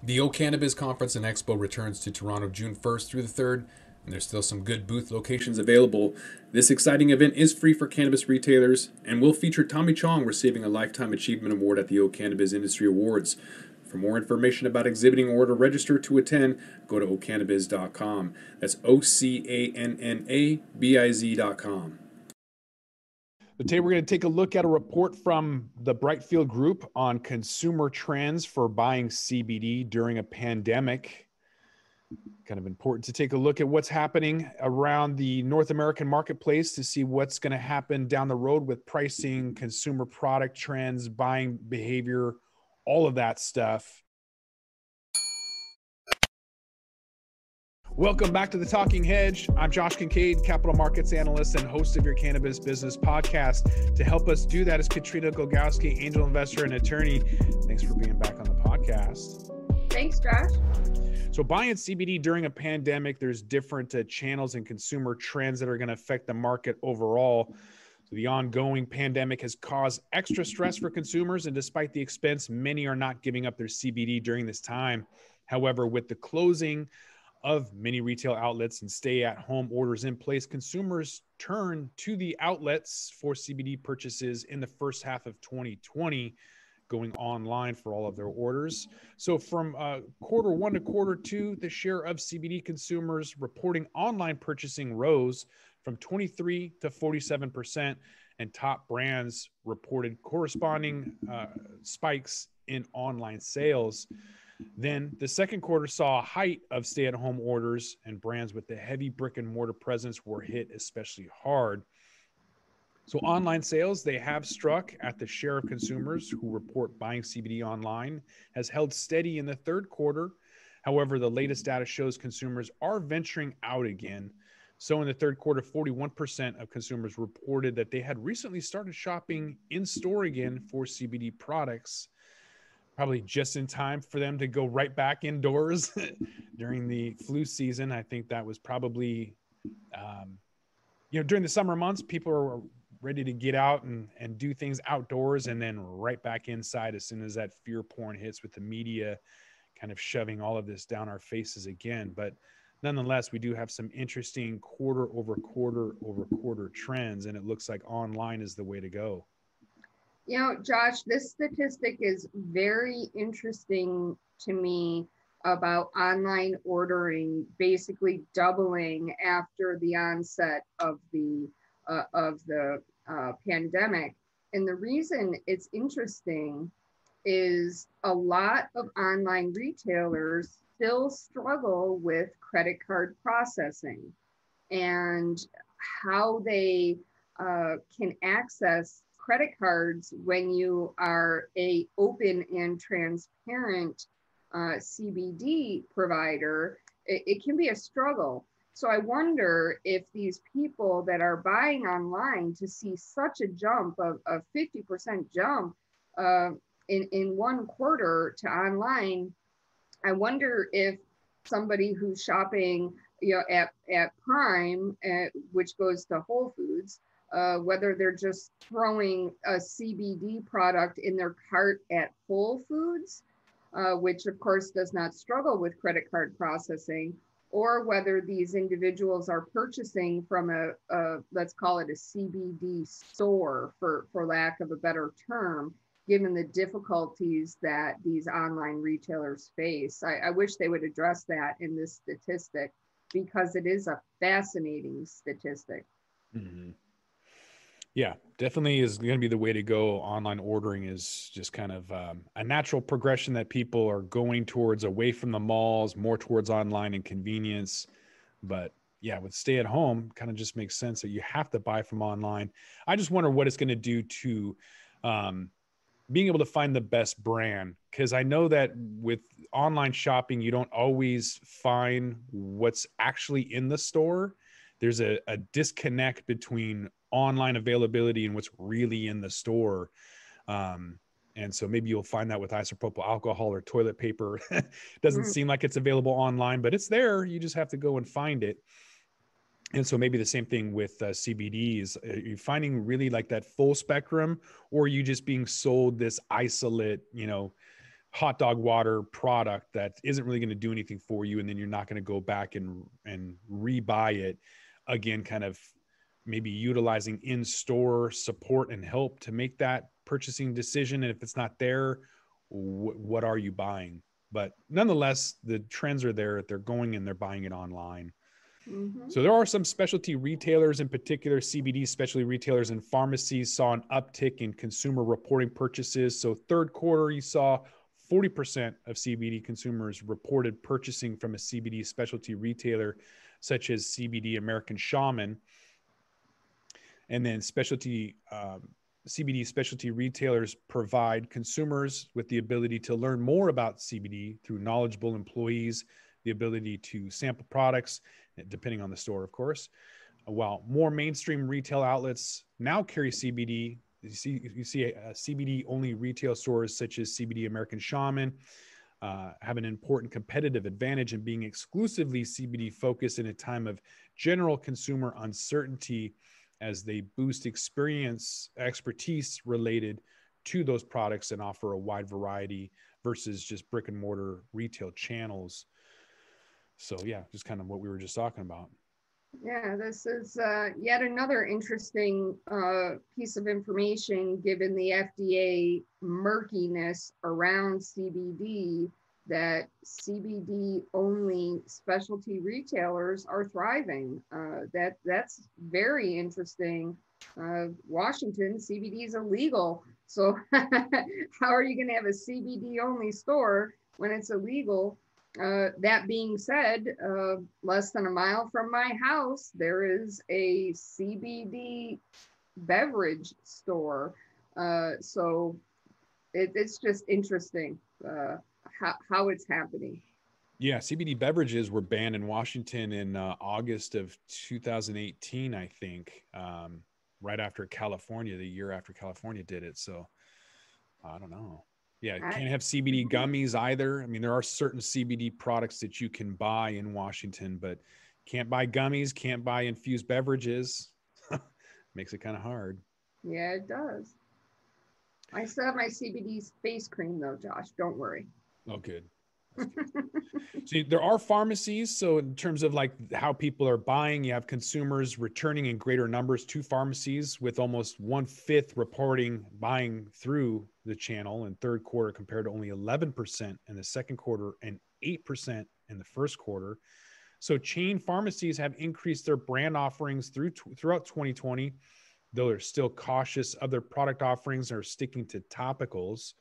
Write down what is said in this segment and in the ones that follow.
The O Cannabis Conference and Expo returns to Toronto June 1st through the 3rd, and there's still some good booth locations available. This exciting event is free for cannabis retailers and will feature Tommy Chong receiving a Lifetime Achievement Award at the O Cannabis Industry Awards. For more information about exhibiting or to register to attend, go to ocannabis.com. That's OCANNABIZ.com. Today, we're going to take a look at a report from the Brightfield Group on consumer trends for buying CBD during a pandemic. Kind of important to take a look at what's happening around the North American marketplace to see what's going to happen down the road with pricing, consumer product trends, buying behavior, all of that stuff. Welcome back to the Talking Hedge. I'm Josh Kincaid, capital markets analyst and host of your cannabis business podcast. To help us do that is Katrina Golgowski, angel investor and attorney. Thanks for being back on the podcast. Thanks, Josh. So buying CBD during a pandemic, there's different channels and consumer trends that are going to affect the market overall. So the ongoing pandemic has caused extra stress for consumers, and despite the expense, many are not giving up their CBD during this time. However, with the closing of many retail outlets and stay-at-home orders in place, consumers turn to the outlets for CBD purchases in the first half of 2020, going online for all of their orders. So from quarter one to quarter two, the share of CBD consumers reporting online purchasing rose from 23 to 47%, and top brands reported corresponding spikes in online sales. Then the second quarter saw a height of stay-at-home orders, and brands with the heavy brick and mortar presence were hit especially hard. So online sales, they have struck at the share of consumers who report buying CBD online has held steady in the third quarter. However, the latest data shows consumers are venturing out again. So in the third quarter, 41% of consumers reported that they had recently started shopping in store again for CBD products, probably just in time for them to go right back indoors during the flu season. I think that was probably, during the summer months, people are ready to get out and do things outdoors, and then right back inside as soon as that fear porn hits with the media kind of shoving all of this down our faces again. But nonetheless, we do have some interesting quarter over quarter trends, and it looks like online is the way to go. You know, Josh, this statistic is very interesting to me about online ordering basically doubling after the onset of the pandemic. And the reason it's interesting is a lot of online retailers still struggle with credit card processing and how they can access credit cards when you are a open and transparent CBD provider. It can be a struggle. So I wonder if these people that are buying online to see such a jump of a 50% jump in one quarter to online, I wonder if somebody who's shopping at Prime, which goes to Whole Foods, whether they're just throwing a CBD product in their cart at Whole Foods, which of course does not struggle with credit card processing, or whether these individuals are purchasing from a let's call it a CBD store, for lack of a better term, given the difficulties that these online retailers face. I wish they would address that in this statistic, because it is a fascinating statistic. Mm-hmm. Yeah, definitely is going to be the way to go. Online ordering is just kind of a natural progression that people are going towards, away from the malls, more towards online and convenience. But yeah, with stay at home, kind of just makes sense that you have to buy from online. I just wonder what it's going to do to being able to find the best brand, because I know that with online shopping, you don't always find what's actually in the store. There's a disconnect between online availability and what's really in the store. And so maybe you'll find that with isopropyl alcohol or toilet paper. Doesn't seem like it's available online, but it's there. You just have to go and find it. And so maybe the same thing with CBDs. Are you finding really like that full spectrum, or are you just being sold this isolate, hot dog water product that isn't really going to do anything for you, and then you're not going to go back and rebuy it again, kind of maybe utilizing in-store support and help to make that purchasing decision. And if it's not there, what are you buying? But nonetheless, the trends are there. They're going and they're buying it online. Mm-hmm. So there are some specialty retailers, in particular CBD specialty retailers and pharmacies, saw an uptick in consumer reporting purchases. So third quarter, you saw 40% of CBD consumers reported purchasing from a CBD specialty retailer, such as CBD American Shaman. And then CBD specialty retailers provide consumers with the ability to learn more about CBD through knowledgeable employees, the ability to sample products, depending on the store, of course. While more mainstream retail outlets now carry CBD, you see CBD only retail stores such as CBD American Shaman have an important competitive advantage in being exclusively CBD focused in a time of general consumer uncertainty, as they boost expertise related to those products and offer a wide variety versus just brick and mortar retail channels. So yeah, just kind of what we were just talking about. Yeah, this is yet another interesting piece of information given the FDA murkiness around CBD, that CBD only specialty retailers are thriving. That's very interesting. Washington, CBD is illegal. So how are you going to have a CBD only store when it's illegal? That being said, less than a mile from my house, there is a CBD beverage store. So it's just interesting how it's happening. Yeah, CBD beverages were banned in Washington in August of 2018, I think, right after California, the year after California did it. So I don't know. Yeah, can't have CBD gummies either. I mean, there are certain CBD products that you can buy in Washington, but can't buy gummies, can't buy infused beverages. Makes it kind of hard. Yeah, it does. I still have my CBD face cream though, Josh. Don't worry. Oh, good. See, there are pharmacies. So in terms of like how people are buying, you have consumers returning in greater numbers to pharmacies, with almost 1/5 reporting buying through the channel in third quarter, compared to only 11% in the second quarter and 8% in the first quarter. So chain pharmacies have increased their brand offerings throughout 2020, though they're still cautious of their product offerings and are sticking to topicals.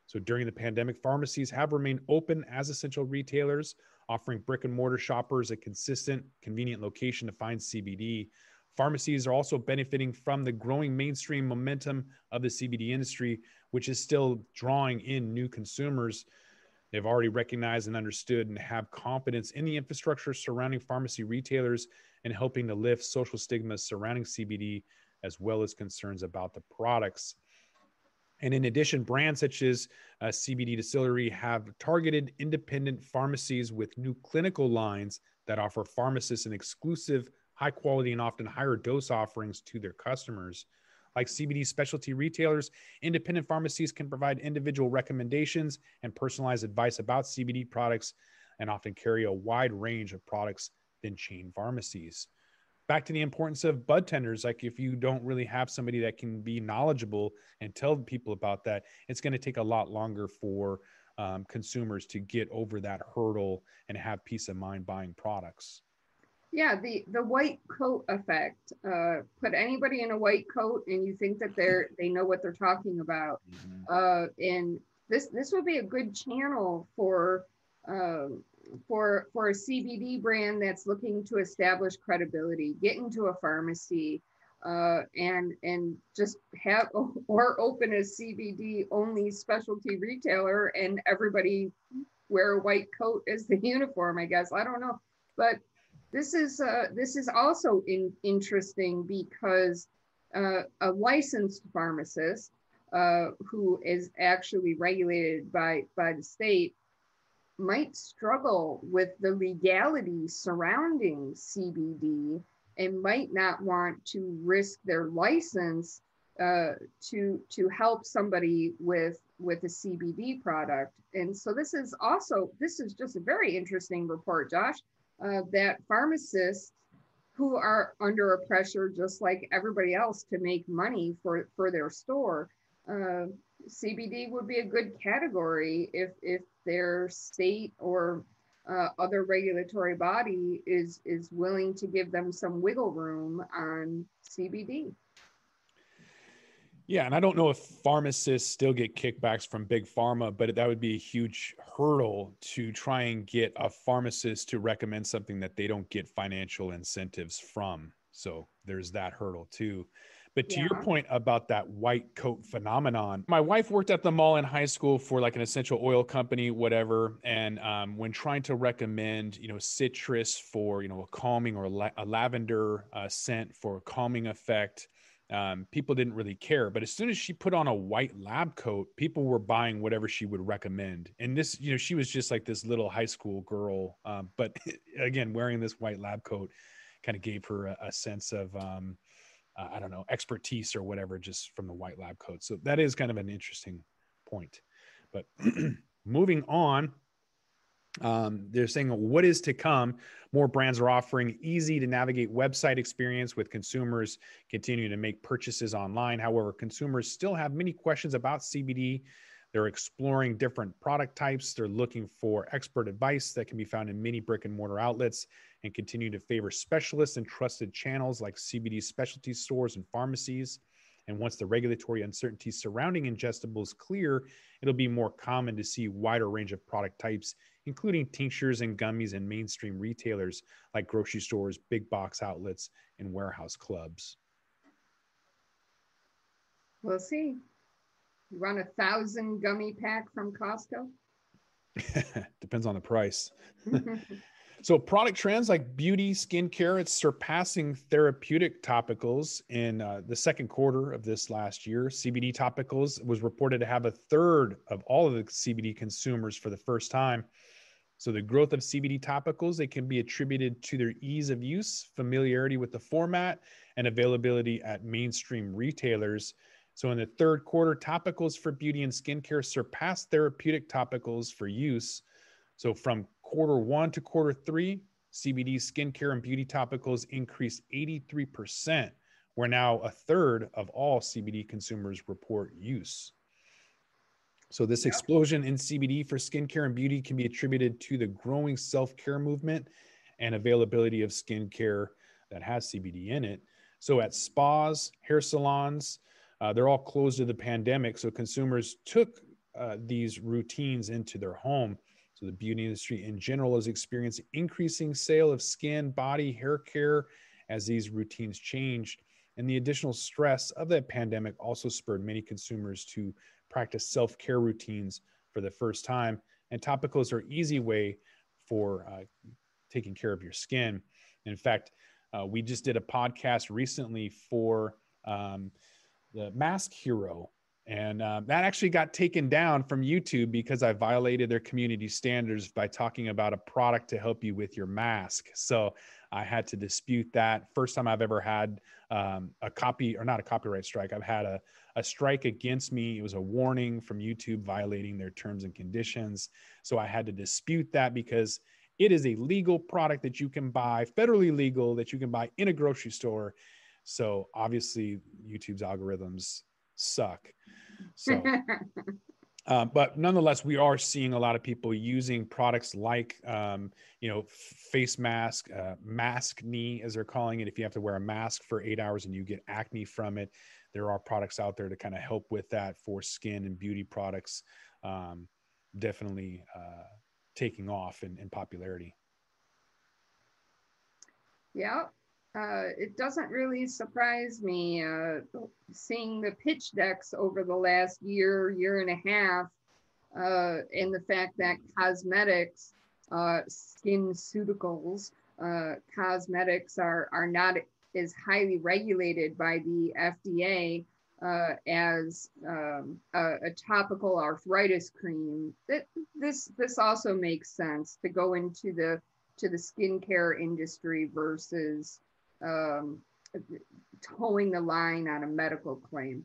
So during the pandemic, pharmacies have remained open as essential retailers, offering brick and mortar shoppers a consistent, convenient location to find CBD. Pharmacies are also benefiting from the growing mainstream momentum of the CBD industry, which is still drawing in new consumers. They've already recognized and understood and have confidence in the infrastructure surrounding pharmacy retailers and helping to lift social stigmas surrounding CBD, as well as concerns about the products. And in addition, brands such as CBD Distillery have targeted independent pharmacies with new clinical lines that offer pharmacists an exclusive, high quality, and often higher dose offerings to their customers. Like CBD specialty retailers, independent pharmacies can provide individual recommendations and personalized advice about CBD products, and often carry a wide range of products than chain pharmacies. Back to the importance of bud tenders. Like if you don't really have somebody that can be knowledgeable and tell people about that, it's going to take a lot longer for consumers to get over that hurdle and have peace of mind buying products. Yeah, the white coat effect. Put anybody in a white coat and you think that they know what they're talking about. And this would be a good channel for a CBD brand that's looking to establish credibility, get into a pharmacy, and just have or open a CBD only specialty retailer, and everybody wear a white coat as the uniform. I guess I don't know, but this is also interesting because a licensed pharmacist who is actually regulated by the state might struggle with the legality surrounding CBD and might not want to risk their license to help somebody with a CBD product. And so this is just a very interesting report, Josh, that pharmacists who are under a pressure just like everybody else to make money for their store. CBD would be a good category if their state or other regulatory body is willing to give them some wiggle room on CBD. Yeah, and I don't know if pharmacists still get kickbacks from big pharma, but that would be a huge hurdle to try and get a pharmacist to recommend something that they don't get financial incentives from. So there's that hurdle too. But to your point about that white coat phenomenon, my wife worked at the mall in high school for like an essential oil company, whatever. And when trying to recommend, citrus for, a calming or a lavender scent for a calming effect, people didn't really care. But as soon as she put on a white lab coat, people were buying whatever she would recommend. And this, she was just like this little high school girl. But again, wearing this white lab coat kind of gave her a sense of, I don't know, expertise or whatever, just from the white lab coat. So that is kind of an interesting point. But moving on, they're saying what is to come. More brands are offering easy to navigate website experience with consumers continuing to make purchases online. However, consumers still have many questions about CBD. They're exploring different product types. They're looking for expert advice that can be found in many brick and mortar outlets and continue to favor specialists and trusted channels like CBD specialty stores and pharmacies. And once the regulatory uncertainty surrounding ingestibles clear, it'll be more common to see a wider range of product types, including tinctures and gummies in mainstream retailers like grocery stores, big box outlets, and warehouse clubs. We'll see. You want 1,000 gummy pack from Costco? Depends on the price. So product trends like beauty, skincare, it's surpassing therapeutic topicals in the second quarter of this last year. CBD topicals was reported to have a third of all of the CBD consumers for the first time. So the growth of CBD topicals, they can be attributed to their ease of use, familiarity with the format, and availability at mainstream retailers. So in the third quarter, topicals for beauty and skincare surpassed therapeutic topicals for use. So from quarter one to quarter three, CBD skincare and beauty topicals increased 83%, where now a third of all CBD consumers report use. So this explosion in CBD for skincare and beauty can be attributed to the growing self-care movement and availability of skincare that has CBD in it. So at spas, hair salons, they're all closed to the pandemic. So consumers took these routines into their home. So the beauty industry in general is experiencing increasing sale of skin, body, hair care as these routines changed. And the additional stress of the pandemic also spurred many consumers to practice self-care routines for the first time. And topicals are an easy way for taking care of your skin. In fact, we just did a podcast recently for the Mask Hero. And that actually got taken down from YouTube because I violated their community standards by talking about a product to help you with your mask. So I had to dispute that. First time I've ever had a not a copyright strike. I've had a strike against me. It was a warning from YouTube violating their terms and conditions. So I had to dispute that because it is a legal product that you can buy, federally legal, that you can buy in a grocery store. So obviously YouTube's algorithms suck. So, but nonetheless, we are seeing a lot of people using products like, face mask, mask knee, as they're calling it. If you have to wear a mask for 8 hours and you get acne from it, there are products out there to kind of help with that for skin and beauty products. Definitely taking off in popularity. Yeah. It doesn't really surprise me seeing the pitch decks over the last year and a half, and the fact that cosmetics, SkinCeuticals, cosmetics are not as highly regulated by the FDA as a topical arthritis cream. This also makes sense to go into the skincare industry versus towing the line on a medical claim.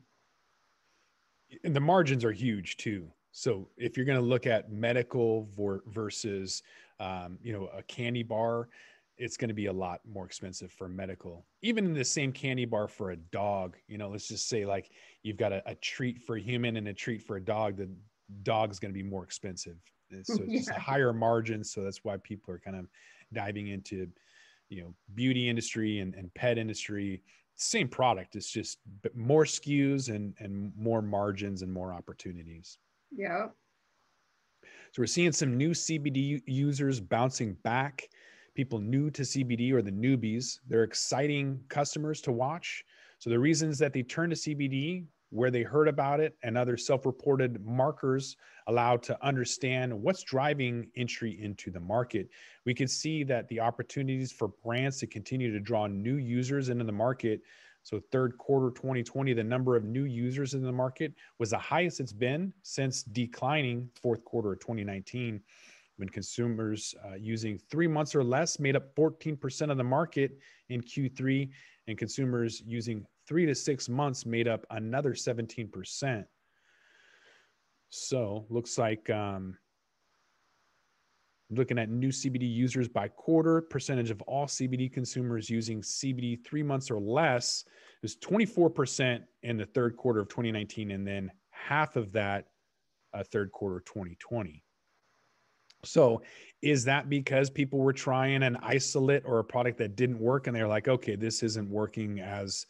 And the margins are huge too. So if you're going to look at medical versus, a candy bar, it's going to be a lot more expensive for medical. Even in the same candy bar for a dog, let's just say like you've got a treat for a human and a treat for a dog. The dog's going to be more expensive. So it's just a higher margin. So that's why people are kind of diving into, beauty industry and pet industry. Same product. It's just more SKUs and more margins and more opportunities. Yeah. So we're seeing some new CBD users bouncing back. People new to CBD or the newbies. They're exciting customers to watch. So the reasons that they turn to CBD, where they heard about it, and other self-reported markers allowed to understand what's driving entry into the market. We could see that the opportunities for brands to continue to draw new users into the market. So third quarter 2020, the number of new users in the market was the highest it's been since declining fourth quarter of 2019, when consumers using 3 months or less made up 14% of the market in Q3, and consumers using 3 to 6 months made up another 17%. So looks like looking at new CBD users by quarter, percentage of all CBD consumers using CBD 3 months or less is 24% in the third quarter of 2019, and then half of that third quarter 2020. So is that because people were trying an isolate or a product that didn't work and they're like, okay, this isn't working as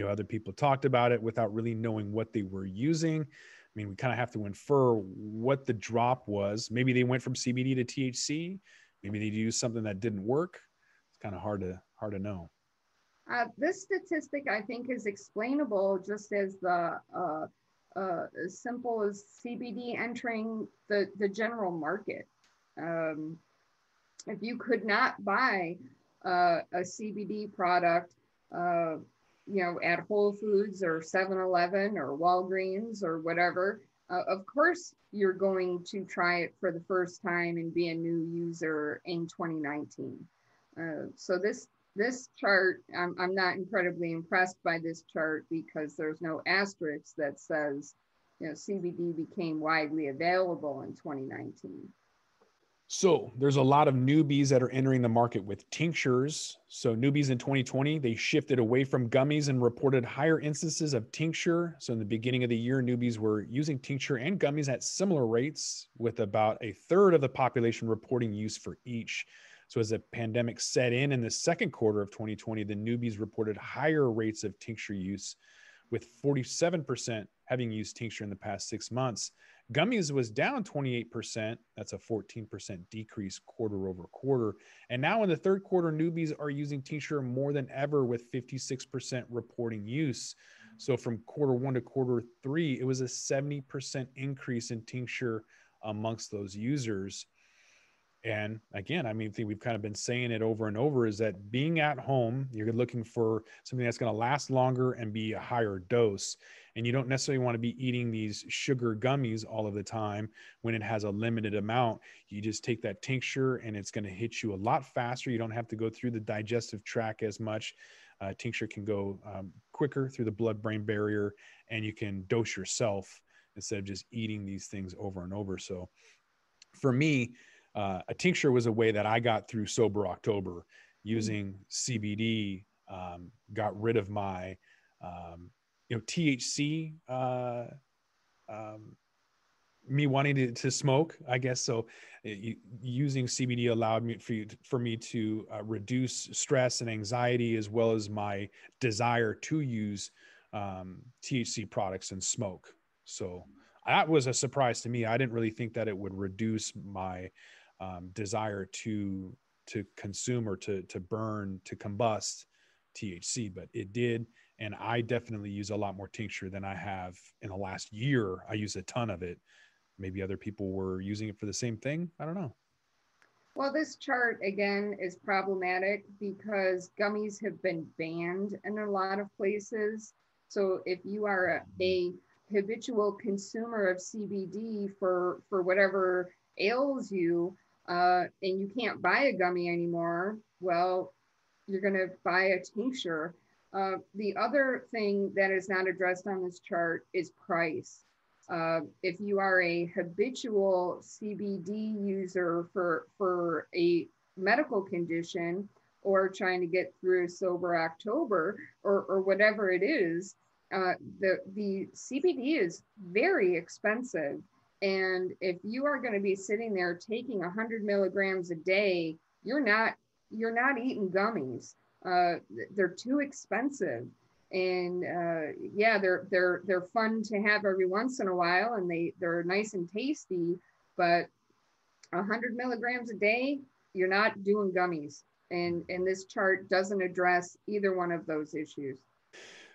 other people talked about it, without really knowing what they were using? I mean, we kind of have to infer what the drop was. Maybe they went from CBD to THC. Maybe they used something that didn't work. It's kind of hard to know. This statistic, I think, is explainable just as as simple as CBD entering the general market. If you could not buy a CBD product, at Whole Foods or 7-Eleven or Walgreens or whatever, of course you're going to try it for the first time and be a new user in 2019. So this chart, I'm not incredibly impressed by this chart because there's no asterisk that says, CBD became widely available in 2019. So there's a lot of newbies that are entering the market with tinctures. So newbies in 2020, they shifted away from gummies and reported higher instances of tincture. So in the beginning of the year, newbies were using tincture and gummies at similar rates, with about a third of the population reporting use for each. So as the pandemic set in the second quarter of 2020, the newbies reported higher rates of tincture use, with 47% having used tincture in the past 6 months. Gummies was down 28%. That's a 14% decrease quarter over quarter. And now in the third quarter, newbies are using tincture more than ever, with 56% reporting use. So from quarter one to quarter three, it was a 70% increase in tincture amongst those users. And again, I mean, I think we've kind of been saying it over and over, is that being at home, you're looking for something that's going to last longer and be a higher dose. And you don't necessarily want to be eating these sugar gummies all of the time when it has a limited amount. You just take that tincture and it's going to hit you a lot faster. You don't have to go through the digestive tract as much. Tincture can go quicker through the blood-brain barrier, and you can dose yourself instead of just eating these things over and over. So for me, a tincture was a way that I got through sober October. Using CBD, got rid of my, THC, me wanting to smoke, I guess. So using CBD allowed me for me to reduce stress and anxiety, as well as my desire to use THC products and smoke. So that was a surprise to me. I didn't really think that it would reduce my desire to consume or to burn, to combust THC, but it did. And I definitely use a lot more tincture than I have in the last year. I use a ton of it. Maybe other people were using it for the same thing. I don't know. Well, this chart again is problematic because gummies have been banned in a lot of places. So if you are a habitual consumer of CBD for whatever ails you, and you can't buy a gummy anymore, well, you're going to buy a tincture. The other thing that is not addressed on this chart is price. If you are a habitual CBD user for a medical condition, or trying to get through sober October, or whatever it is, the CBD is very expensive. And if you are going to be sitting there taking 100 milligrams a day, you're not eating gummies. They're too expensive. And yeah, they're fun to have every once in a while, and they're nice and tasty. But 100 milligrams a day, you're not doing gummies. And this chart doesn't address either one of those issues.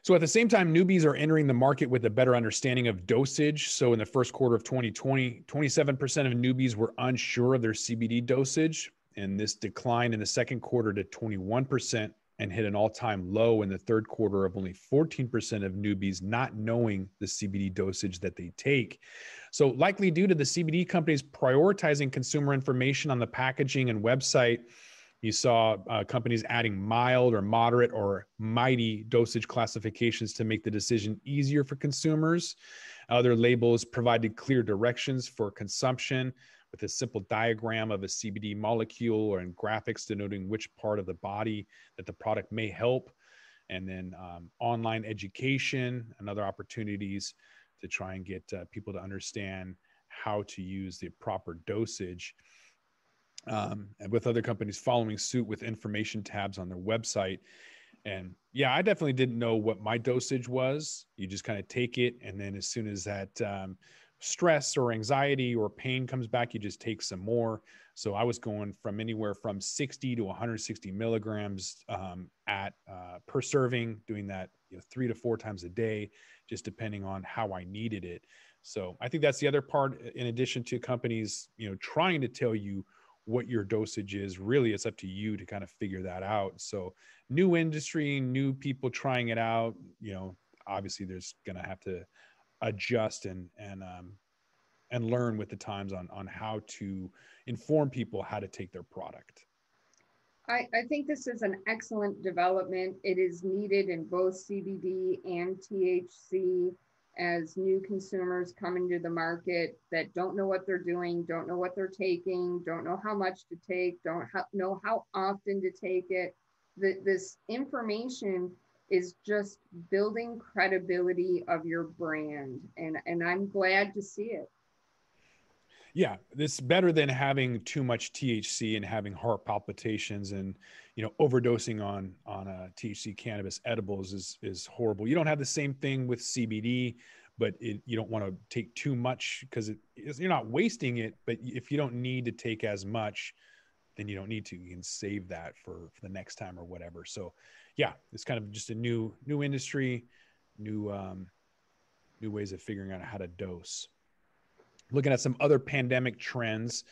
So at the same time, newbies are entering the market with a better understanding of dosage. So in the first quarter of 2020, 27% of newbies were unsure of their CBD dosage. And this declined in the second quarter to 21% and hit an all-time low in the third quarter of only 14% of newbies not knowing the CBD dosage that they take. So likely due to the CBD companies prioritizing consumer information on the packaging and website, you saw companies adding mild or moderate or mighty dosage classifications to make the decision easier for consumers. Other labels provided clear directions for consumption with a simple diagram of a CBD molecule or in graphics denoting which part of the body that the product may help. And then online education and other opportunities to try and get people to understand how to use the proper dosage. And with other companies following suit with information tabs on their website. And yeah, I definitely didn't know what my dosage was. You just kind of take it. And then as soon as that stress or anxiety or pain comes back, you just take some more. So I was going from anywhere from 60 to 160 milligrams per serving, doing that 3 to 4 times a day, just depending on how I needed it. So I think that's the other part, in addition to companies, trying to tell you what your dosage is. Really, it's up to you to kind of figure that out. So new industry, new people trying it out, obviously there's going to have to adjust and learn with the times on how to inform people how to take their product. I think this is an excellent development. It is needed in both CBD and THC, as new consumers come into the market that don't know what they're doing, don't know what they're taking, don't know how much to take, don't know how often to take it. This information is just building credibility of your brand. And I'm glad to see it. Yeah, it's better than having too much THC and having heart palpitations and overdosing on THC cannabis edibles is horrible. You don't have the same thing with CBD, but you don't want to take too much because you're not wasting it. But if you don't need to take as much, then you don't need to. You can save that for the next time or whatever. So, yeah, it's kind of just a new industry, new ways of figuring out how to dose. Looking at some other pandemic trends.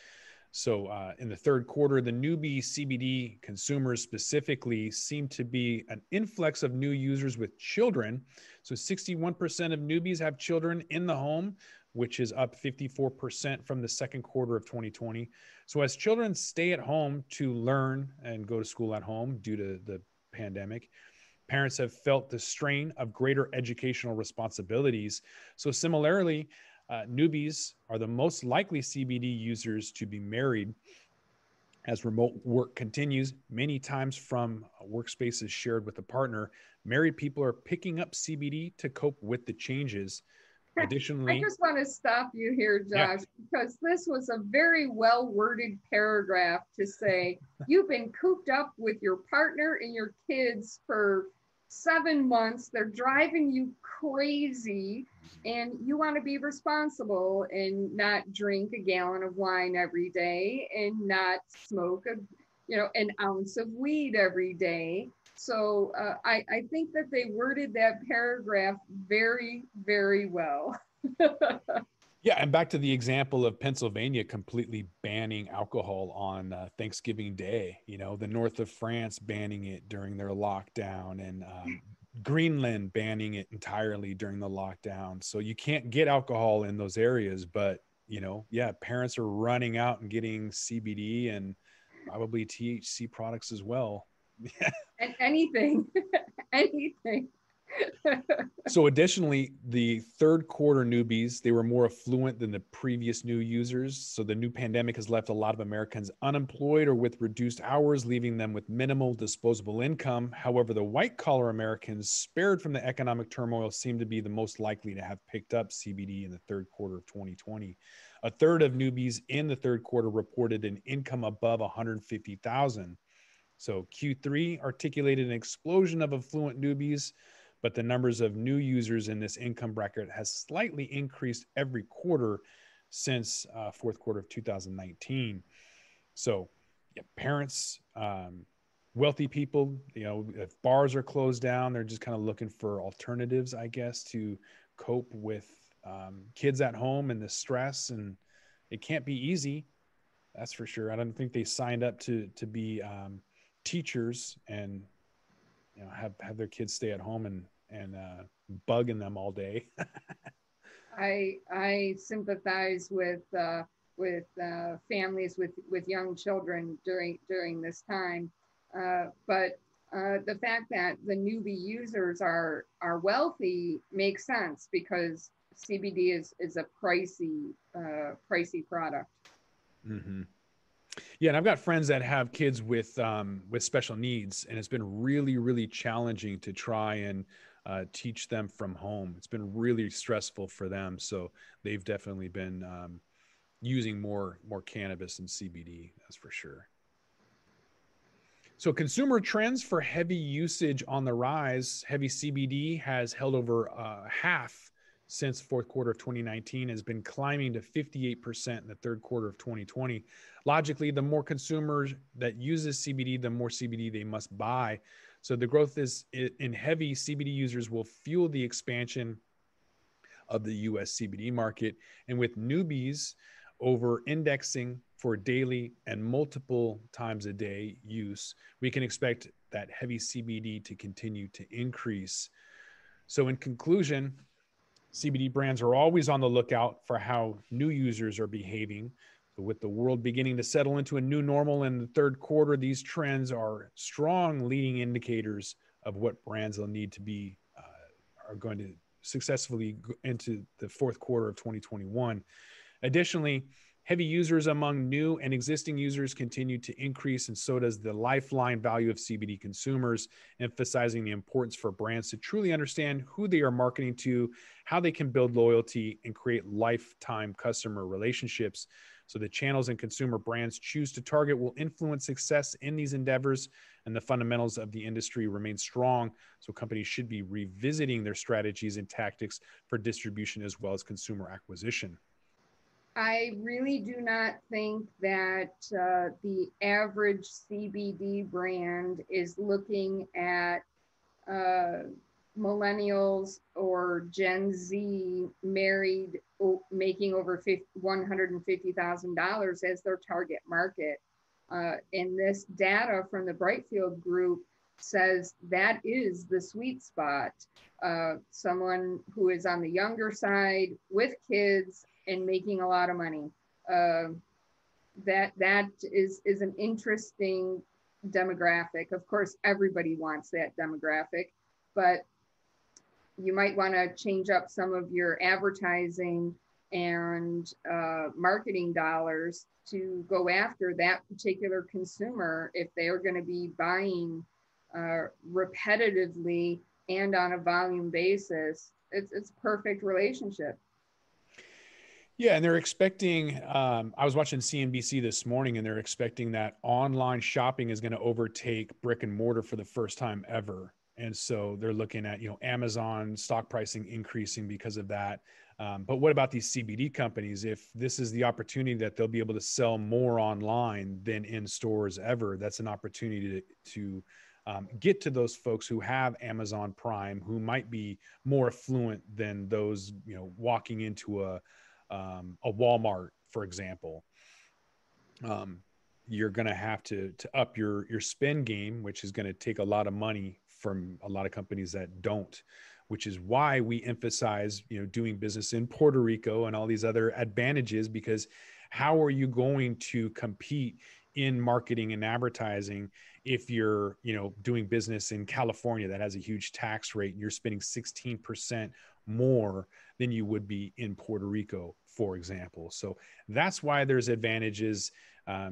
So in the third quarter, the newbie CBD consumers specifically seem to be an influx of new users with children. So 61% of newbies have children in the home, which is up 54% from the second quarter of 2020. So as children stay at home to learn and go to school at home due to the pandemic, parents have felt the strain of greater educational responsibilities. So similarly, newbies are the most likely CBD users to be married as remote work continues, many times from workspaces shared with a partner. Married people are picking up CBD to cope with the changes. Additionally, I just want to stop you here, Josh, because this was a very well worded paragraph to say you've been cooped up with your partner and your kids for 7 months. They're driving you crazy, and you want to be responsible and not drink a gallon of wine every day and not smoke an ounce of weed every day. So I think that they worded that paragraph very, very well. Yeah, and back to the example of Pennsylvania completely banning alcohol on Thanksgiving Day, the north of France banning it during their lockdown, and Greenland banning it entirely during the lockdown. So you can't get alcohol in those areas, but parents are running out and getting CBD and probably THC products as well. And anything anything. So additionally, the third quarter newbies, they were more affluent than the previous new users. So the new pandemic has left a lot of Americans unemployed or with reduced hours, leaving them with minimal disposable income. However, the white collar Americans spared from the economic turmoil seem to be the most likely to have picked up CBD in the third quarter of 2020. A third of newbies in the third quarter reported an income above 150,000. So Q3 articulated an explosion of affluent newbies, but the numbers of new users in this income bracket has slightly increased every quarter since fourth quarter of 2019. So yeah, parents, wealthy people, if bars are closed down, they're just kind of looking for alternatives, I guess, to cope with kids at home and the stress. And it can't be easy, that's for sure. I don't think they signed up to be teachers and have their kids stay at home and bugging them all day. I sympathize with families with young children during this time, but the fact that the newbie users are wealthy makes sense because CBD is a pricey product. Mm-hmm. Yeah, and I've got friends that have kids with special needs, and it's been really, really challenging to try and teach them from home. It's been really stressful for them, so they've definitely been using more cannabis and CBD. That's for sure. So consumer trends for heavy usage on the rise. Heavy CBD has held over half since fourth quarter of 2019, has been climbing to 58% in the third quarter of 2020. Logically, the more consumers that uses CBD, the more CBD they must buy. So the growth is in heavy CBD users will fuel the expansion of the US CBD market. And with newbies over indexing for daily and multiple times a day use, we can expect that heavy CBD to continue to increase. So in conclusion, CBD brands are always on the lookout for how new users are behaving. So with the world beginning to settle into a new normal in the third quarter, these trends are strong leading indicators of what brands will need to be are going to successfully go into the fourth quarter of 2021. Additionally, heavy users among new and existing users continue to increase, and so does the lifeline value of CBD consumers, emphasizing the importance for brands to truly understand who they are marketing to, how they can build loyalty and create lifetime customer relationships. So the channels and consumer brands choose to target will influence success in these endeavors, and the fundamentals of the industry remain strong. So companies should be revisiting their strategies and tactics for distribution as well as consumer acquisition. I really do not think that the average CBD brand is looking at millennials or Gen Z married making over $150,000 as their target market. And this data from the Brightfield Group says that is the sweet spot. Someone who is on the younger side with kids and making a lot of money. That is an interesting demographic. Of course, everybody wants that demographic, but you might want to change up some of your advertising and marketing dollars to go after that particular consumer if they are going to be buying repetitively and on a volume basis. It's a perfect relationship. Yeah, and they're expecting, I was watching CNBC this morning, and they're expecting that online shopping is going to overtake brick and mortar for the first time ever. And so they're looking at, Amazon stock pricing increasing because of that. But what about these CBD companies? If this is the opportunity that they'll be able to sell more online than in stores ever, that's an opportunity to get to those folks who have Amazon Prime, who might be more affluent than those, walking into a Walmart, for example. You're going to have to up your spend game, which is going to take a lot of money from a lot of companies that don't, which is why we emphasize, doing business in Puerto Rico and all these other advantages, because how are you going to compete in marketing and advertising if you're, doing business in California that has a huge tax rate and you're spending 16% more than you would be in Puerto Rico, for example. So that's why there's advantages.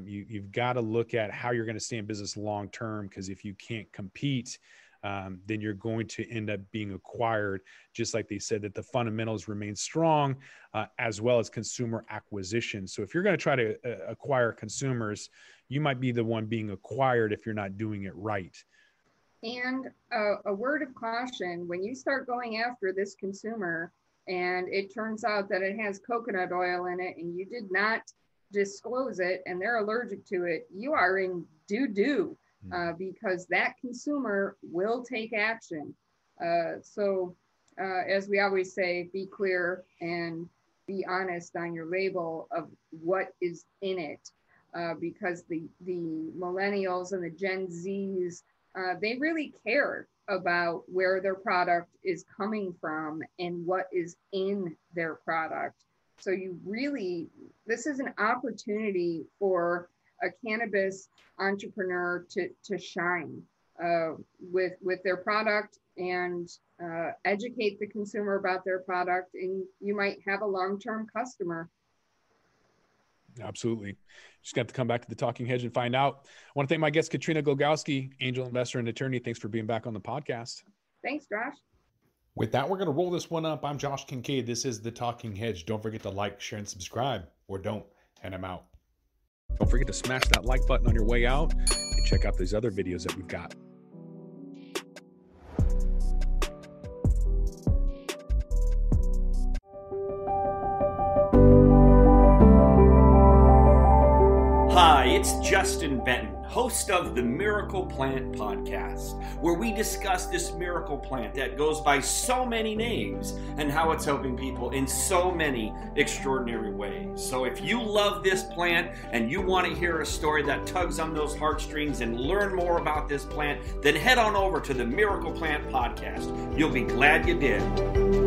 You've got to look at how you're going to stay in business long term, because if you can't compete, then you're going to end up being acquired, just like they said that the fundamentals remain strong, as well as consumer acquisition. So if you're going to try to acquire consumers, you might be the one being acquired if you're not doing it right. And a word of caution, when you start going after this consumer and it turns out that it has coconut oil in it and you did not disclose it and they're allergic to it, you are in doo-doo. Because that consumer will take action. So as we always say, be clear and be honest on your label of what is in it. Because the millennials and the Gen Zs, they really care about where their product is coming from and what is in their product. So this is an opportunity for a cannabis entrepreneur to shine with their product and educate the consumer about their product, and you might have a long-term customer. Absolutely. Just got to come back to the Talking Hedge and find out. I want to thank my guest, Katrina Glogowski, angel investor and attorney. Thanks for being back on the podcast. Thanks, Josh. With that, we're going to roll this one up. I'm Josh Kincaid. This is the Talking Hedge. Don't forget to like, share, and subscribe, or don't, and I'm out. Don't forget to smash that like button on your way out and check out these other videos that we've got. Hi, it's Justin Benton, host of the Miracle Plant Podcast, where we discuss this miracle plant that goes by so many names and how it's helping people in so many extraordinary ways. So if you love this plant and you want to hear a story that tugs on those heartstrings and learn more about this plant, then head on over to the Miracle Plant Podcast. You'll be glad you did.